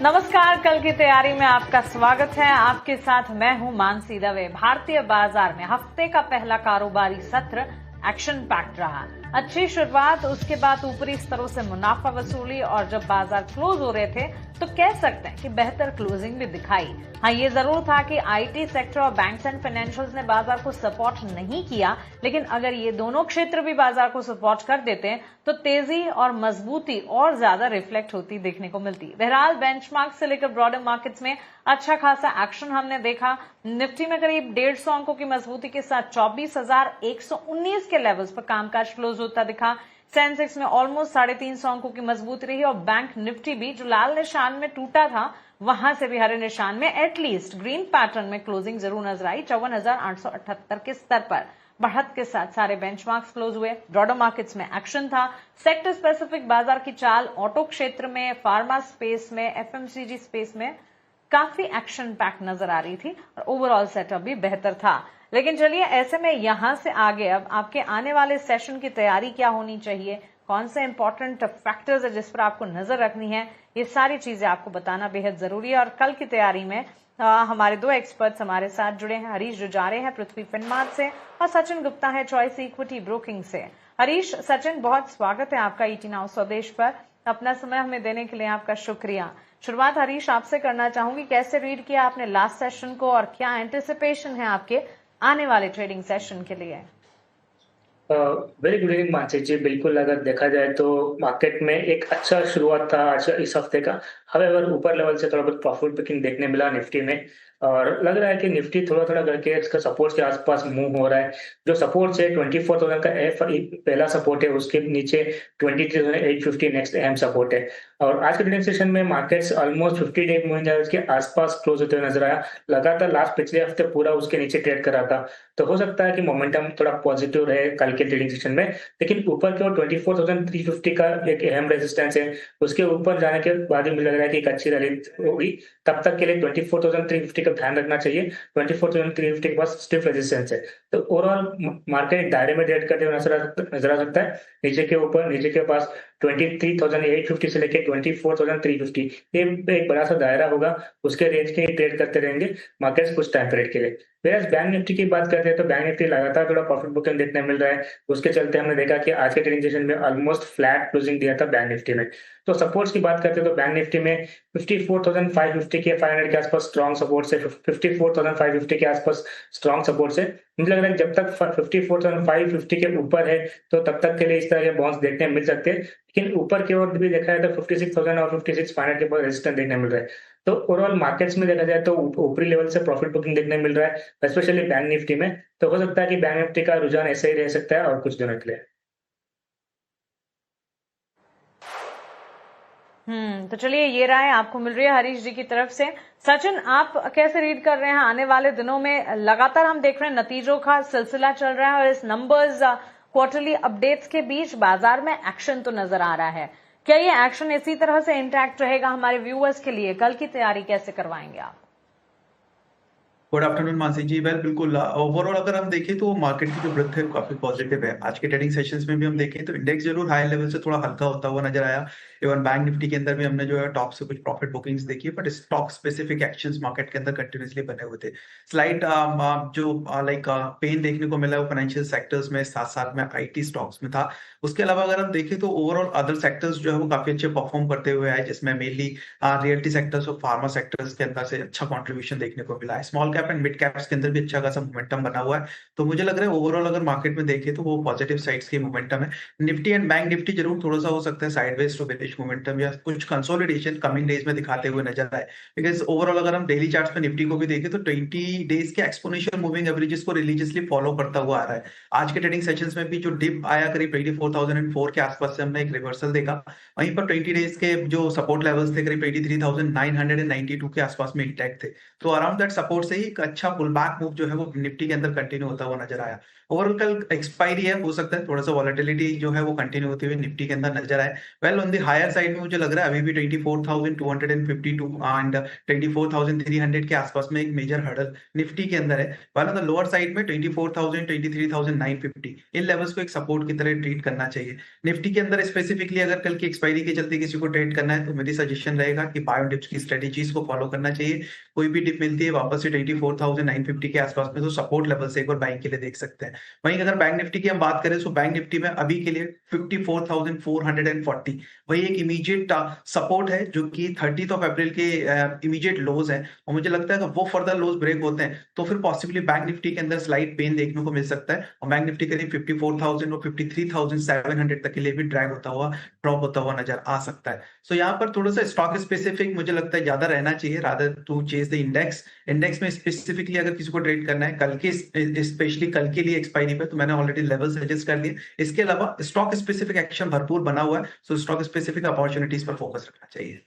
नमस्कार, कल की तैयारी में आपका स्वागत है। आपके साथ मैं हूं मानसी दवे। भारतीय बाजार में हफ्ते का पहला कारोबारी सत्र एक्शन पैक्ड रहा। अच्छी शुरुआत, उसके बाद ऊपरी स्तरों से मुनाफा वसूली और जब बाजार क्लोज हो रहे थे तो कह सकते हैं कि बेहतर क्लोजिंग भी दिखाई। हाँ, ये जरूर था कि आईटी सेक्टर और बैंक्स एंड फाइनेंशियल्स ने बाजार को सपोर्ट नहीं किया, लेकिन अगर ये दोनों क्षेत्र भी बाजार को सपोर्ट कर देते हैं तो तेजी और मजबूती और ज्यादा रिफ्लेक्ट होती देखने को मिलती। बहरहाल बेंचमार्क से लेकर ब्रॉडर मार्केट्स में अच्छा खासा एक्शन हमने देखा। निफ्टी में करीब 150 अंकों की मजबूती के साथ 24,119 के लेवल्स पर कामकाज क्लोज होता दिखा। सेंसेक्स में ऑलमोस्ट 350 अंकों की मजबूती रही और बैंक निफ्टी भी जो लाल निशान में टूटा था वहां से भी हरे निशान में एटलीस्ट ग्रीन पैटर्न में क्लोजिंग जरूर नजर आई। 54,878 के स्तर पर बढ़त के साथ सारे बेंचमार्क्स क्लोज हुए। ब्रॉडर मार्केट्स में एक्शन था। सेक्टर स्पेसिफिक बाजार की चाल ऑटो क्षेत्र में, फार्मा स्पेस में, एफएमसीजी स्पेस में काफी एक्शन पैक नजर आ रही थी और ओवरऑल सेटअप भी बेहतर था। लेकिन चलिए, ऐसे में यहां से आगे अब आपके आने वाले सेशन की तैयारी क्या होनी चाहिए, कौन से इंपॉर्टेंट फैक्टर्स है जिस पर आपको नजर रखनी है, ये सारी चीजें आपको बताना बेहद जरूरी है। और कल की तैयारी में हमारे दो एक्सपर्ट्स हमारे साथ जुड़े हैं। हरीश जुजारे हैं पृथ्वी फिनमार्ट से और सचिन गुप्ता है चॉइस इक्विटी ब्रोकिंग से। हरीश, सचिन, बहुत स्वागत है आपका ईटी नाउ स्वदेश पर। अपना समय हमें देने के लिए आपका शुक्रिया। शुरुआत हरीश आपसे करना चाहूंगी, कैसे रीड किया आपने लास्ट सेशन को और क्या एंटिसिपेशन है आपके आने वाले ट्रेडिंग सेशन के लिए? वेरी गुड इवनिंग मानसी जी। बिल्कुल, अगर देखा जाए तो मार्केट में एक अच्छा शुरुआत था आज इस हफ्ते का। हवेवर ऊपर लेवल से थोड़ा बहुत प्रॉफिट बुकिंग देखने मिला निफ्टी में और लग रहा है कि निफ्टी थोड़ा थोड़ा करके इसका सपोर्ट के आसपास मूव हो रहा है। जो सपोर्ट से 24,000 का पहला सपोर्ट है, उसके नीचे 23,850 नेक्स्ट अहम सपोर्ट है। और आज के ट्रेडिंग सेशन में markets almost 50 day moving average के आसपास क्लोज होते हुए नजर आया। लगातार लास्ट पिछले हफ्ते पूरा उसके नीचे ट्रेड कर रहा था, तो हो सकता है कि मोमेंटम थोड़ा पॉजिटिव रहे कल के ट्रेडिंग सेशन में। लेकिन ऊपर की ओर 24,350 का एक अहम रेजिस्टेंस है, उसके ऊपर जाने के बाद ही मुझे लग रहा है कि एक अच्छी रैली होगी। तब तक के लिए 24,350 का ध्यान रखना चाहिए। 24,350 के पास स्टिफ रेजिस्टेंस है, तो ओवरऑल मार्केट दायरे में ट्रेड करते हुए नजर आ सकता है। नीचे के पास 23,850 से लेके 24,350 ये एक बड़ा सा दायरा होगा, उसके रेंज के ही ट्रेड करते रहेंगे मार्केट्स कुछ टाइम पीरियड के लिए। वेयरएज बैंक निफ्टी की बात करते हैं तो बैंक निफ्टी लगातार थोड़ा प्रॉफिट बुकिंग देखने मिल रहा है। उसके चलते हमने देखा कि आज के ट्रेडिंग सेशन में ऑलमोस्ट फ्लैट क्लोजिंग दिया था बैंक निफ्टी में। तो सपोर्ट्स की बात करते हैं तो बैंक निफ्टी में 54,550 के 500 के आसपास स्ट्रॉन्ग सपोर्ट से 54,550 के आसपास स्ट्रॉन्ग सपोर्ट से मुझे लग रहा है जब तक 54,550 के ऊपर है तो तब तक के लिए इस तरह के बाउंस देखने मिल सकते हैं। लेकिन ऊपर की ओर भी देखा जाए तो 56,000 और 56,500 के पास रेजिस्टेंस देखने मिल रहा है। तो ओवरऑल मार्केट्स में देखा जाए तो ऊपरी लेवल से प्रॉफिट बुकिंग देखने मिल रहा है, स्पेशली बैंक निफ्टी में। तो हो सकता है कि बैंक निफ्टी का रुझान ऐसे ही रह सकता है और कुछ दिनों के लिए। तो चलिए, ये राय आपको मिल रही है हरीश जी की तरफ से। सचिन, आप कैसे रीड कर रहे हैं आने वाले दिनों में? लगातार हम देख रहे हैं नतीजों का सिलसिला चल रहा है और इस नंबर्स क्वार्टरली अपडेट्स के बीच बाजार में एक्शन तो नजर आ रहा है। क्या ये एक्शन इसी तरह से इंटैक्ट रहेगा हमारे व्यूअर्स के लिए? कल की तैयारी कैसे करवाएंगे आप? गुड आफ्टरनून मानसी जी। वेल, बिल्कुल ओवरऑल अगर हम देखें तो मार्केट की जो वृद्धि है काफी पॉजिटिव है। आज के ट्रेडिंग सेशंस में भी हम देखें तो इंडेक्स जरूर हाई लेवल से थोड़ा हल्का होता हुआ नजर आया। इवन बैंक निफ्टी के अंदर भी हमने जो है टॉप से कुछ प्रॉफिट बुकिंग्स देखी, but stock specific actions market के अंदर कंटिन्यूसली बने हुए थे। स्लाइड जो लाइक पेन देखने को मिला वो फाइनेंशियल सेक्टर्स में, साथ साथ में आईटी स्टॉक्स में था। उसके अलावा अगर हम देखें तो ओवरऑल अदर सेक्टर्स जो है वो काफी अच्छे परफॉर्म करते हुए आए, जिसमें मेनली रियल्टी सेक्टर्स और फार्मा सेक्टर्स के अंदर से अच्छा कॉन्ट्रीब्यूशन देखने को मिला है। Small cap and mid caps के अंदर भी अच्छा खासा मोमेंटम बना हुआ है। तो मुझे लग रहा है ओवरऑल अगर मार्केट में देखें तो वो पॉजिटिव साइड्स की मोमेंटम है। निफ्टी एंड बैंक निफ्टी जरूर थोड़ा सा हो सकता है साइडवेज टू बेरिश मोमेंटम या कुछ कंसोलिडेशन कमिंग डेज में दिखाते हुए नजर आए। बिकॉज ओवरऑल अगर हम डेली चार्ट्स पे निफ्टी को भी देखें तो 20 डेज के एक्सपोनेंशियल मूविंग एवरेजेस को रिलीजियसली फॉलो करता हुआ आ रहा है। आज के ट्रेडिंग सेशंस में भी जो डिप आया करीब 24,004 के आसपास से हमने एक रिवर्सल देखा। वहीं पर 20 डेज के जो सपोर्ट लेवल्स थे करीब 83,992 के आसपास में इंटैक्ट थे। तो अराउंड दैट सपोर्ट से ही एक अच्छा पुल बैक मूव जो है वो निफ्टी के अंदर कंटिन्यू होता हुआ नजर आया। ओवरऑल कल एक्सपायरी है, हो सकता है थोड़ा सा वॉलेटिलिटी जो है वो कंटिन्यू होती हुई निफ्टी के अंदर नजर आए। Well on the higher side में मुझे लग रहा है अभी भी 24,252 एंड 24,300 के आसपास में एक मेजर हर्डल निफ्टी के अंदर है। Well on the lower side में 24,000 23,950 इन लेवल्स को एक सपोर्ट की तरह ट्रीट करना चाहिए। निफ्टी के अंदर स्पेसिफिकली अगर कल की एक्सपायरी के चलते किसी को ट्रेड करना है तो मेरी सजेशन रहेगा कि बाय ऑन डिप्स की स्ट्रेटेजीज को फॉलो करना चाहिए। कोई भी डिप मिलती है वापस से 24,950 के आसपास में तो सपोर्ट लेवल से एक बार बाइंग के लिए देख सकते हैं। वहीं अगर बैंक निफ्टी की हम बात करें तो बैंक निफ्टी में अभी के लिए 54,440 वही एक इमीडिएट सपोर्ट है जो कि 30th ऑफ अप्रैल के इमीडिएट लोज है। और मुझे लगता है कि वो फर्दर लोज ब्रेक होते हैं तो फिर पॉसिबली बैंक निफ्टी के अंदर स्लाइड पेन देखने को मिल सकता है और बैंक निफ्टी करीब 54,000 और 53,700 तक के लिए भी ड्रैग होता हुआ ड्रॉप होता हुआ नजर आ सकता है। सो यहाँ पर थोड़ा सा स्टॉक स्पेसिफिक मुझे लगता है ज्यादा रहना चाहिए rather to chase the index में स्पेसिफिकली अगर किसी को ट्रेड करना है कल के स्पेशली कल के लिए एक्सपायरी पे तो मैंने ऑलरेडी लेवल सजेस्ट कर दिए। इसके अलावा स्टॉक स्पेसिफिक एक्शन भरपूर बना हुआ है सो स्टॉक स्पेसिफिक अपॉर्चुनिटीज पर फोकस रखना चाहिए।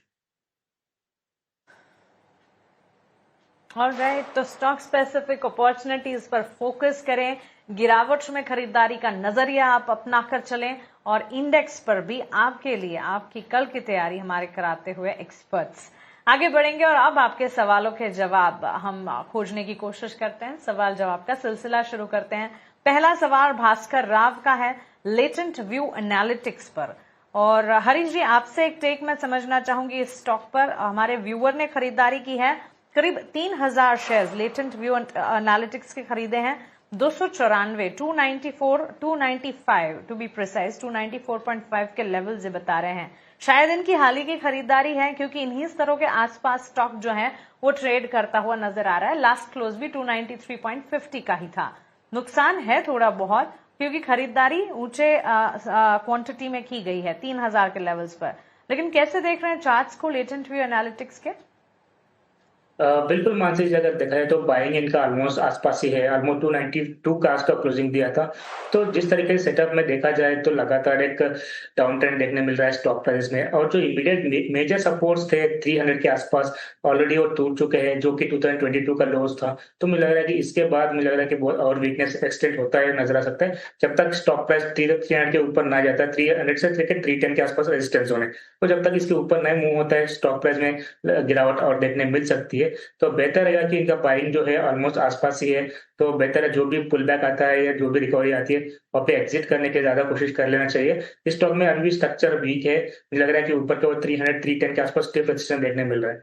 ऑलराइट, तो स्टॉक स्पेसिफिक अपॉर्चुनिटीज पर फोकस करें, गिरावट में खरीदारी का नजरिया आप अपना कर चलें और इंडेक्स पर भी आपके लिए आपकी कल की तैयारी हमारे कराते हुए एक्सपर्ट्स आगे बढ़ेंगे। और अब आपके सवालों के जवाब हम खोजने की कोशिश करते हैं, सवाल जवाब का सिलसिला शुरू करते हैं। पहला सवाल भास्कर राव का है लेटेंट व्यू एनालिटिक्स पर। और हरीश जी, आपसे एक टेक मैं समझना चाहूंगी इस स्टॉक पर। हमारे व्यूअर ने खरीदारी की है, करीब 3,000 शेयर्स लेटेंट व्यू एनालिटिक्स के खरीदे हैं। 294, 294, 295 टू बी प्रिसाइज, 294.5 के लेवल बता रहे हैं। शायद इनकी हाल ही की खरीदारी है क्योंकि इन्हीं स्तरों के आसपास स्टॉक जो है वो ट्रेड करता हुआ नजर आ रहा है। लास्ट क्लोज भी 293.50 का ही था। नुकसान है थोड़ा बहुत क्योंकि खरीदारी ऊंचे क्वांटिटी में की गई है 3,000 के लेवल्स पर। लेकिन कैसे देख रहे हैं चार्ट्स को लेटेंट व्यू एनालिटिक्स के? बिल्कुल मानसी जी, अगर देखा जाए तो बाइंग इनका ऑलमोस्ट आसपास ही है। ऑलमोस्ट 292 का आज का क्लोजिंग दिया था। तो जिस तरीके से सेटअप में देखा जाए तो लगातार एक डाउन ट्रेंड देखने मिल रहा है स्टॉक प्राइस में। और जो इमीडिएट मेजर सपोर्ट्स थे 300 के आसपास ऑलरेडी वो टूट चुके हैं, जो कि 2022 का लोज था। तो मुझे लग रहा है कि इसके बाद मुझे लग रहा है कि बहुत और वीकनेस एक्सटेंड होता है नजर आ सकता है जब तक स्टॉक प्राइस 300 के ऊपर ना जाता है। 300 से लेकर 310 के आसपास रेजिस्टेंस जोन है, तो जब तक इसके ऊपर नहीं मूव होता है स्टॉक प्राइस में गिरावट और देखने मिल सकती है। तो बेहतर रहेगा कि इनका बाइंग जो है ऑलमोस्ट आसपास ही है। तो बेहतर है जो भी पुल बैक आता है या जो भी रिकवरी आती है वहाँ पे एग्जिट करने की ज्यादा कोशिश कर लेना चाहिए। इस स्टॉक में अभी भी स्ट्रक्चर वीक है, मुझे लग रहा है कि ऊपर के वो 300 310 के आसपास स्टिफ रेजिस्टेंस देखने मिल रहा है।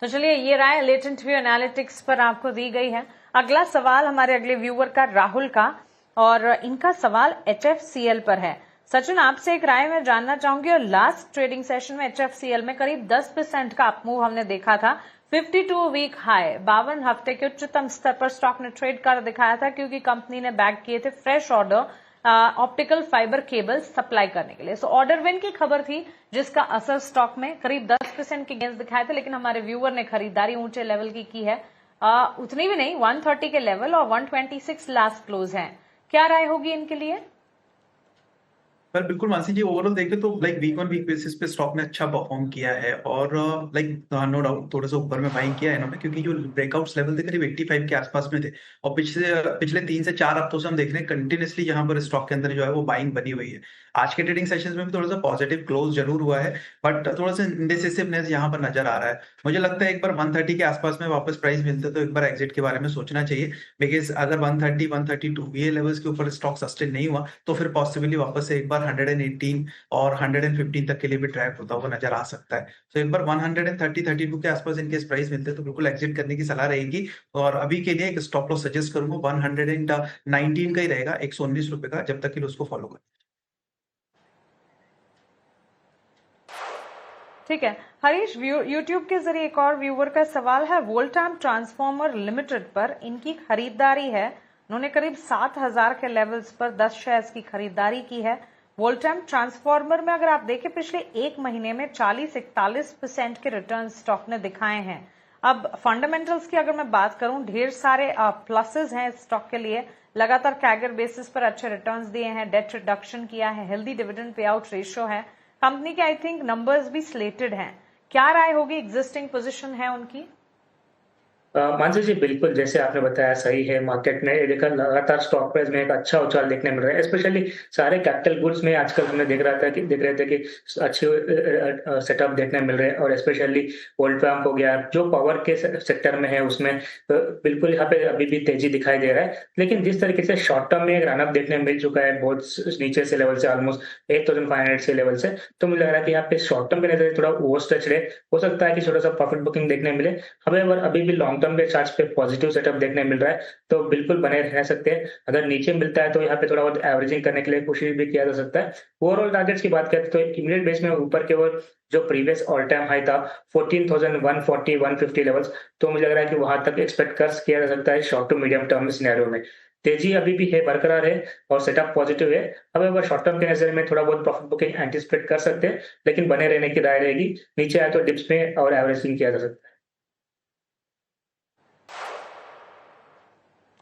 तो चलिए, ये राय लेटेंट व्यू एनालिटिक्स पर आपको दी गई है। अगला सवाल हमारे अगले व्यूअर का राहुल का, और इनका सवाल HFCL पर है। सचिन, आपसे एक राय मैं जानना चाहूंगी। और लास्ट ट्रेडिंग सेशन में HFCL में करीब 10% का अपमूव हमने देखा था। 52 वीक हाई 52 हफ्ते के उच्चतम स्तर पर स्टॉक ने ट्रेड कर दिखाया था क्योंकि कंपनी ने बैक किए थे fresh order optical fibre cable supply करने के लिए। सो ऑर्डर विन की खबर थी जिसका असर स्टॉक में करीब 10% के गेंस दिखाए थे। लेकिन हमारे व्यूअर ने खरीदारी ऊंचे लेवल की है, उतनी भी नहीं, 130 के लेवल और 126 लास्ट क्लोज है। क्या राय होगी इनके लिए? पर बिल्कुल मानसी जी, ओवरऑल देखे तो like week on week basis पे स्टॉक ने अच्छा परफॉर्म किया है और लाइक नो डाउट थोड़ा सा ऊपर में बाइंग किया है इन्होंने क्योंकि जो ब्रेकआउट्स लेवल थे करीब 85 के आसपास में थे। और पिछले 3 से 4 हफ्तों से हम देख रहे हैं कंटिन्यूसली यहाँ पर स्टॉक के अंदर जो है वो बाइंग बनी हुई है। आज के ट्रेडिंग सेशंस में भी थोड़ा सा पॉजिटिव क्लोज जरूर हुआ है बट थोड़ा सा इंडेसिसिवनेस यहाँ पर नजर आ रहा है। मुझे लगता है एक बार 130 के आसपास में वापस प्राइस मिलते तो एक बार एग्जिट के बारे में सोचना चाहिए। बिकॉज अगर 130 132 ये लेवल्स के ऊपर स्टॉक सस्टेन नहीं हुआ तो फिर पॉसिबली वापस से एक बार 118 और 115 तक के लिए भी ट्रैक होता हुआ नजर आ सकता है। तो एक बार 130 32 के आसपास इनके प्राइस मिलते तो बिल्कुल एग्जिट करने की सलाह रहेगी। और अभी के लिए एक स्टॉप लॉस सजेस्ट करूंगा 119 का ही रहेगा, 119 रुपए का, जब तक कि उसको फॉलो करें। ठीक है हरीश, यूट्यूब के जरिए एक और व्यूअर का सवाल है वोल्टाम ट्रांसफॉर्मर लिमिटेड पर। इनकी खरीदारी है, उन्होंने करीब 7,000 के लेवल्स पर 10 शेयर्स की खरीदारी की है। वोल्टाम ट्रांसफॉर्मर में अगर आप देखें पिछले एक महीने में 40-41% के रिटर्न स्टॉक ने दिखाए हैं। अब फंडामेंटल्स की अगर मैं बात करूं, ढेर सारे प्लसेस हैं इस स्टॉक के लिए। लगातार कैगर बेसिस पर अच्छे रिटर्न्स दिए हैं, डेट रिडक्शन किया है, healthy dividend pay out ratio है। कंपनी के आई थिंक नंबर्स भी स्लेटेड हैं। क्या राय होगी? एग्जिस्टिंग पोजीशन है उनकी? मानसी जी, बिल्कुल जैसे आपने बताया सही है। मार्केट में ये देखा लगातार स्टॉक प्राइस में एक अच्छा उछाल देखने मिल रहा है, स्पेशली सारे कैपिटल गुड्स में आजकल हमने देख रहे थे कि अच्छे सेटअप देखने मिल रहे हैं। और स्पेशली वोल्ट पंप हो गया, जो पावर के सेक्टर में है उसमें बिल्कुल यहाँ पे अभी भी तेजी दिखाई दे रहा है। लेकिन जिस तरीके से शॉर्ट टर्म में एक रनअप देखने मिल चुका है बहुत नीचे से लेवल से, ऑलमोस्ट 8500 से लेवल से, तो मुझे लग रहा है कि यहाँ पे शॉर्ट टर्म के नजर थोड़ा ओवर स्ट्रेच है। हो सकता है कि छोटा सा प्रॉफिट बुकिंग देखने मिले। हमें अभी भी लॉन्ग टर्म के चार्ट्स पे पॉजिटिव सेटअप देखने मिल रहा है, तो बिल्कुल बने रह सकते हैं। अगर नीचे मिलता है तो यहाँ पे थोड़ा बहुत एवरेजिंग करने के लिए कोशिश भी किया जा सकता है। ओवरऑल टारगेट्स की बात करें तो इमीडिएट बेस में ऊपर के ओर जो प्रीवियस ऑल टाइम हाई था 14,140 150 लेवल्स, तो मुझे लग रहा है कि वहां तक एक्सपेक्ट कर किया जा सकता है short to medium term scenario में। तेजी अभी भी है, बरकरार है और सेटअप पॉजिटिव है। अब शॉर्ट टर्म के नजर में थोड़ा बहुत प्रॉफिट बुकिंग एंटिसिपेट कर सकते हैं, लेकिन बने रहने की राय रहेगी। नीचे आए तो डिप्स में और एवरेजिंग किया जा सकता है।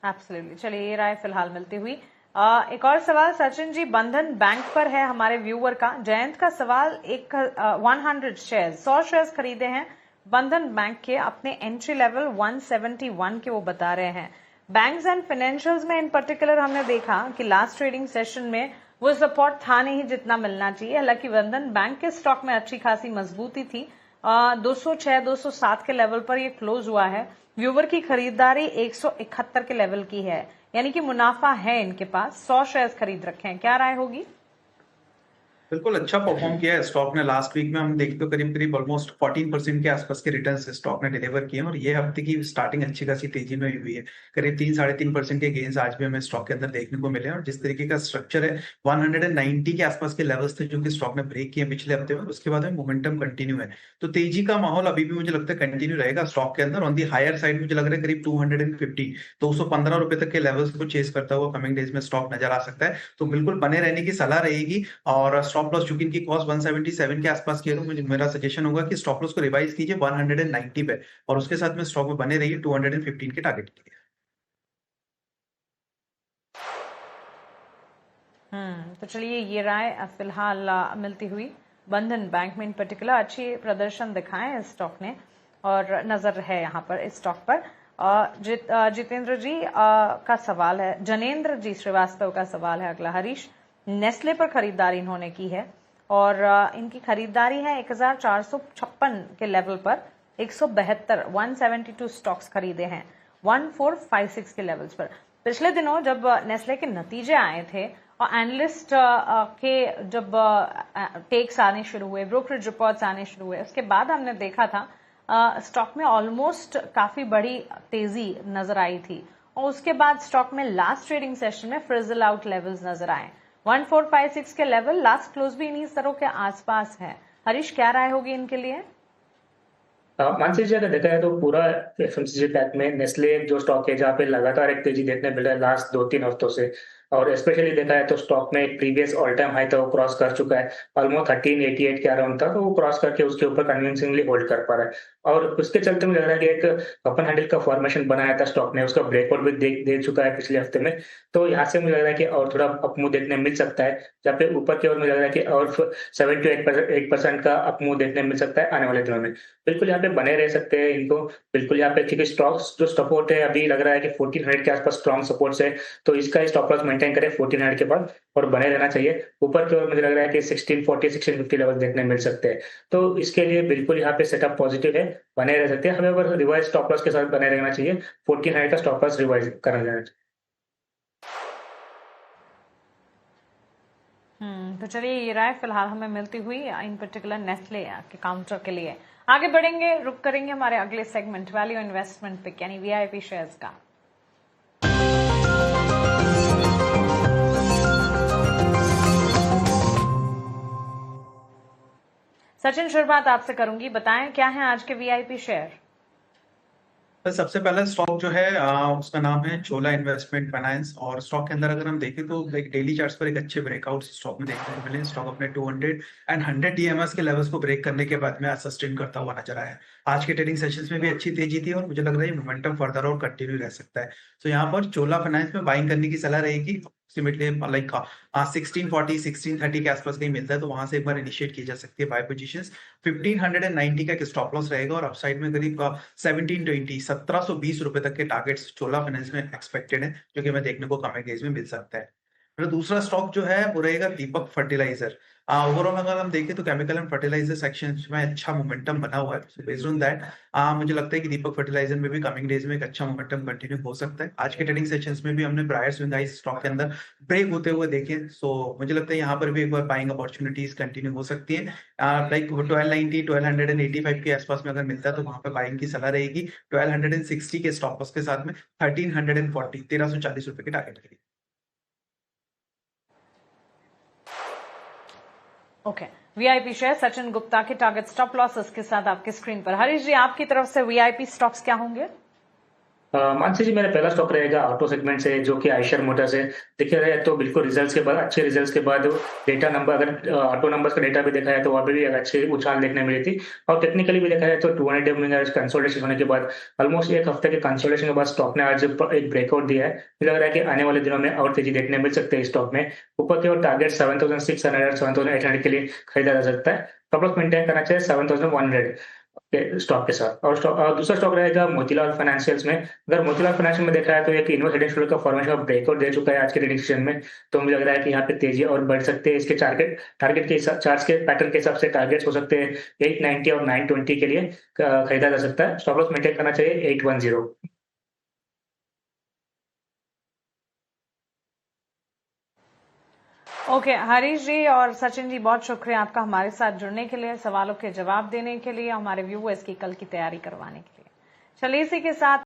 एब्सोल्युटली। चलिए, ये राय फिलहाल मिलती हुई। एक और सवाल सचिन जी बंधन बैंक पर है हमारे व्यूअर का। जयंत का सवाल, 100 शेयर 100 शेयर्स खरीदे हैं बंधन बैंक के, अपने एंट्री लेवल 171 के वो बता रहे हैं। बैंक्स एंड फाइनेंशियल्स में इन पर्टिकुलर हमने देखा कि लास्ट ट्रेडिंग सेशन में वो सपोर्ट था नहीं जितना मिलना चाहिए। हालांकि बंधन बैंक के स्टॉक में अच्छी खासी मजबूती थी। 206 207 के लेवल पर ये क्लोज हुआ है। व्यूवर की खरीदारी 171 के लेवल की है, यानी कि मुनाफा है इनके पास। 100 शेयर्स खरीद रखे हैं, क्या राय होगी? बिल्कुल अच्छा परफॉर्म किया है स्टॉक ने। लास्ट वीक में हम देखते तो करीब करीब ऑलमोस्ट 14% के आसपास के रिटर्न्स स्टॉक ने डिलीवर किए हैं, और ये हफ्ते की स्टार्टिंग अच्छी खासी तेजी में हुई है। करीब 3-3.5% के गेन्स आज भी हमें स्टॉक के अंदर देखने को मिले हैं। और जिस तरीके का स्ट्रक्चर है, 190 के आसपास के लेवल्स थे जो कि स्टॉक ने ब्रेक किए पिछले हफ्ते में, उसके बाद में मोमेंटम कंटिन्यू है। तो तेजी का माहौल अभी भी मुझे लगता है कंटिन्यू रहेगा स्टॉक के अंदर। ऑन दी हायर साइड मुझे लग रहा है करीब 215 रुपए तक के लेवल्स को चेस करता हुआ कमिंग डेज में स्टॉक नजर आ सकता है। तो बिल्कुल बने रहने की सलाह रहेगी। और स्टॉप लॉस चूंकि इनकी 177 के आसपास की है, तो मुझे मेरा सजेशन होगा कि स्टॉप लॉस को रिवाइज कीजिए 190 पे, और उसके साथ में स्टॉक में बने रहिए 215 के टारगेट के लिए। तो चलिए, ये राय फिलहाल मिलती हुई। बंधन बैंक में इन पर्टिकुलर अच्छी प्रदर्शन दिखाए इस स्टॉक ने, और नजर है यहाँ पर इस स्टॉक पर। जितेंद्र जी का सवाल है, जनेन्द्र जी श्रीवास्तव का सवाल है अगला। हरीश, नेस्ले पर खरीदारी इन्होंने की है और इनकी खरीदारी है 1456 के लेवल पर। 172 स्टॉक्स खरीदे हैं 1456 के लेवल्स पर। पिछले दिनों जब नेस्ले के नतीजे आए थे और एनालिस्ट के जब टेक्स आने शुरू हुए, ब्रोकरेज रिपोर्ट्स आने शुरू हुए, उसके बाद हमने देखा था स्टॉक में ऑलमोस्ट काफी बड़ी तेजी नजर आई थी। और उसके बाद स्टॉक में लास्ट ट्रेडिंग सेशन में फ्रिजल आउट लेवल्स नजर आए। 1456 के लेवल लास्ट क्लोज भी इन्हीं स्तरों के आसपास है। हरीश, क्या राय होगी इनके लिए? मानसी जी, अगर देखा जाए तो पूरा एफएमसीजी पैक में नेस्ले जो स्टॉक है जहाँ पे लगातार एक तेजी देखने मिल रहा है लास्ट 2-3 हफ्तों से, और स्पेशली देखा है तो स्टॉक में एक प्रीवियस ऑल टाइम हाई था वो क्रॉस कर चुका है। ऑलमोस्ट 1388 के अराउंड था, तो वो क्रॉस करके उसके ऊपर कन्विंसिंगली होल्ड कर पा रहा है। और उसके चलते मुझे लग रहा है कि एक अपर हैंडल का फॉर्मेशन बनाया था स्टॉक ने, उसका ब्रेकआउट भी दे चुका है पिछले हफ्ते में। तो यहाँ से मुझे लग रहा है कि और थोड़ा अपमूव देखने मिल सकता है, जहाँ पे ऊपर की ओर मुझे लग रहा है कि और 7 to 8% का अपमूव देखने मिल सकता है आने वाले दिनों में। बिल्कुल यहाँ पे बने रह सकते हैं इनको, बिल्कुल यहाँ पे, क्योंकि स्टॉक्स जो सपोर्ट है अभी लग रहा है कि 1400 के आसपास स्ट्रॉन्ग सपोर्ट है, तो इसका स्टॉप लॉस मेंटेन करें 1400 के बाद और बने रहना चाहिए। ऊपर की ओर मुझे लग रहा है कि 1640 1650 लेवल देखने मिल सकते हैं, तो इसके लिए बिल्कुल यहाँ पे सेटअप पॉजिटिव है, बने रह सकते हैं। हमें अगर रिवाइज स्टॉप लॉस के साथ बने रहना चाहिए, 1400 का स्टॉप लॉस रिवाइज करना चाहिए। तो चलिए, ये राय फिलहाल हमें मिलती हुई इन पर्टिकुलर नेस्ले के काउंटर के लिए। आगे बढ़ेंगे, रुक करेंगे हमारे अगले सेगमेंट वैल्यू इन्वेस्टमेंट पिक यानी वीआईपी शेयर्स का। सचिन, शुरुआत आपसे करूंगी, बताएं क्या है आज के वीआईपी शेयर? तो सबसे पहला स्टॉक जो है उसका नाम है चोला इन्वेस्टमेंट फाइनेंस। और स्टॉक के अंदर अगर हम देखें तो एक डेली चार्ट्स पर एक अच्छे ब्रेकआउट स्टॉक में देखने को मिले। स्टॉक अपने 200 एंड 100 DMS के लेवल्स को ब्रेक करने के बाद में सस्टेन करता हुआ नजर आया। आज के ट्रेडिंग सेशंस में भी अच्छी तेजी थी और मुझे लग रहा है मोमेंटम फर्दर और कंटिन्यू रह सकता है। तो यहाँ पर चोला फाइनेंस में बाइंग करने की सलाह रहेगी। अप्रोक्सीमेटली लाइक 1640 1630 के आसपास कहीं मिलता है, तो वहां से एक बार इनिशिएट की जा सकती है बाय पोजीशंस। 1590 का एक स्टॉप लॉस रहेगा और अपसाइड में करीब 1720 1720 रुपए तक के टारगेट्स चोला फाइनेंस में एक्सपेक्टेड है, जो कि हमें देखने को कमिंग डेज में मिल सकता है। फिर दूसरा स्टॉक जो है वो रहेगा दीपक फर्टिलाइजर। ओवरऑल अगर हम देखें तो केमिकल एंड फर्टिलाइजर सेक्शन में अच्छा मोमेंटम बना हुआ है, सो बेस्ड ऑन दैट मुझे लगता है कि दीपक फर्टिलाइजर में भी कमिंग डेज में एक अच्छा मोमेंटम कंटिन्यू हो सकता है। आज के ट्रेडिंग सेशंस में भी हमने प्रायर स्विंग हाइज स्टॉक के अंदर ब्रेक होते हुए देखे, सो मुझे लगता है यहाँ पर भी एक बार बाइंग अपॉर्चुनिटीज कंटिन्यू हो सकती है। लाइक 1290 1285 के आसपास में अगर मिलता है तो वहां पर बाइंग की सलाह रहेगी। 1260 के स्टॉप लॉस के साथ में 1340 1340 रुपए के टारगेट के लिए। Okay, VIP share Sachin Gupta के टारगेट स्टॉप लॉसेस के साथ आपकी स्क्रीन पर। हरीश जी, आपकी तरफ से वीआईपी स्टॉक्स क्या होंगे? मानसी जी, मेरा पहला स्टॉक रहेगा ऑटो सेगमेंट से, जो कि आयशर मोटर्स है। देखिए रहे तो बिल्कुल रिजल्ट्स के बाद, अच्छे रिजल्ट्स के बाद डेटा नंबर, अगर ऑटो नंबर्स का डेटा भी देखा है तो वहाँ पे भी एक अच्छी उछाल देखने मिली थी। और टेक्निकली भी देखा है तो 200 मूविंग कंसोलिडेशन होने के बाद, ऑलमोस्ट एक हफ्ते के कंसोलिडेशन के बाद स्टॉक ने आज एक ब्रेकआउट दिया है। मुझे लग रहा है कि आने वाले दिनों में और तेजी देखने मिल सकते हैं स्टॉक में। ऊपर की ओर टारगेट 7600 7800 के लिए खरीदा जा सकता है। स्टॉप लॉस मेंटेन करना चाहिए 7100 के स्टॉक के साथ। और दूसरा स्टॉक रहेगा मोतीलाल फाइनेंशियल्स में। अगर मोतीलाल फाइनेंशियल में देखा है तो एक इन्वर्स हेड एंड का फॉर्मेशन का ब्रेकआउट दे चुका है आज के ट्रेडिंग सेशन में, तो मुझे लग रहा है कि यहाँ पे तेजी और बढ़ सकते हैं। इसके टारगेट के चार्ट के पैटर्न के हिसाब से टारगेट्स हो सकते हैं 890 और 920 के लिए खरीदा जा सकता है। स्टॉप लॉस मेंटेन करना चाहिए 810। ओके, हरीश जी और सचिन जी, बहुत शुक्रिया आपका हमारे साथ जुड़ने के लिए, सवालों के जवाब देने के लिए, हमारे व्यूअर्स की कल की तैयारी करवाने के लिए। चलिए इसी के साथ